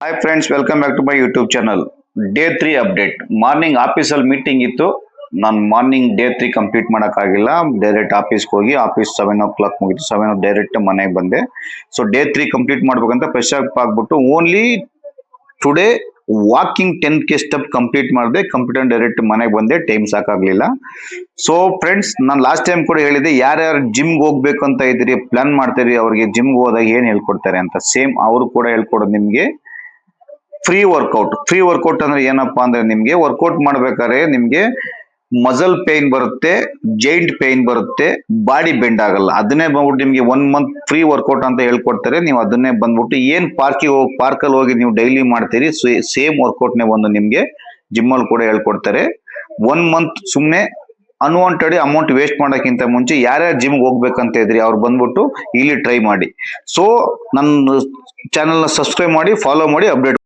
Hi friends, welcome back to my YouTube channel. Day 3 update. Morning ಆಫೀಸಲ್ಲಿ meeting ಇತ್ತು. ನಾನು morning day 3 complete ಮಾಡೋಕ್ಕಾಗಿಲ್ಲ. Direct ಆಫೀಸ್ಗೆ ಹೋಗಿ ಆಫೀಸ್ 7 o'clock ಮುಗಿತು. 7 ಡೈರೆಕ್ಟ್ ಮನೆಗೆ ಬಂದೆ. ಸೊ ಡೇ 3 ಕಂಪ್ಲೀಟ್ ಮಾಡ್ಬೇಕಂತ ಫ್ರೆಶ್ ಅಪ್ ಆಗ್ಬಿಟ್ಟು only today walking 10K step complete ಮಾಡಿದೆ. ಕಂಪ್ಯೂಟರ್ ಡೈರೆಕ್ಟ್ ಮನೆಗೆ ಬಂದೆ. ಟೈಮ್ ಸಾಕಾಗ್ಲಿಲ್ಲ. ಸೊ ಫ್ರೆಂಡ್ಸ್, ನಾನು ಲಾಸ್ಟ್ ಟೈಮ್ ಕೂಡ ಹೇಳಿದೆ, ಯಾರ್ಯಾರು ಜಿಮ್ಗೆ ಹೋಗ್ಬೇಕು ಅಂತ ಇದ್ದೀರಿ, ಪ್ಲಾನ್ ಮಾಡ್ತೀರಿ, ಅವ್ರಿಗೆ ಜಿಮ್ಗೆ ಹೋದಾಗ ಏನ್ ಹೇಳ್ಕೊಡ್ತಾರೆ ಅಂತ ಸೇಮ್ ಅವರು ಕೂಡ ಹೇಳ್ಕೊಡೋದು ನಿಮ್ಗೆ ಫ್ರೀ ವರ್ಕೌಟ್ ಅಂದ್ರೆ ಏನಪ್ಪಾ ಅಂದ್ರೆ, ನಿಮ್ಗೆ ವರ್ಕೌಟ್ ಮಾಡ್ಬೇಕಾದ್ರೆ ನಿಮ್ಗೆ ಮಸಲ್ ಪೇನ್ ಬರುತ್ತೆ, ಜೈಂಟ್ ಪೇನ್ ಬರುತ್ತೆ, ಬಾಡಿ ಬೆಂಡ್ ಆಗಲ್ಲ. ಅದನ್ನೇ ಬಂದ್ಬಿಟ್ಟು ನಿಮ್ಗೆ 1 month ಫ್ರೀ ವರ್ಕೌಟ್ ಅಂತ ಹೇಳ್ಕೊಡ್ತಾರೆ. ನೀವು ಅದನ್ನೇ ಬಂದ್ಬಿಟ್ಟು ಏನ್ ಪಾರ್ಕಲ್ಲಿ ಹೋಗಿ ನೀವು ಡೈಲಿ ಮಾಡ್ತೀರಿ ಸೇಮ್ ವರ್ಕೌಟ್ನೇ ಬಂದು ನಿಮ್ಗೆ ಜಿಮ್ ಅಲ್ಲಿ ಕೂಡ ಹೇಳ್ಕೊಡ್ತಾರೆ. 1 month ಸುಮ್ನೆ ಅನ್ವಾಂಟೆಡ್ ಅಮೌಂಟ್ ವೇಸ್ಟ್ ಮಾಡೋಕ್ಕಿಂತ ಮುಂಚೆ ಯಾರ್ಯಾರು ಜಿಮ್ಗೆ ಹೋಗ್ಬೇಕಂತ ಇದ್ರಿ ಅವ್ರು ಬಂದ್ಬಿಟ್ಟು ಇಲ್ಲಿ ಟ್ರೈ ಮಾಡಿ. ಸೊ ನನ್ನ ಚಾನೆಲ್ನ ಸಬ್ಸ್ಕ್ರೈಬ್ ಮಾಡಿ, ಫಾಲೋ ಮಾಡಿ, ಅಪ್ಡೇಟ್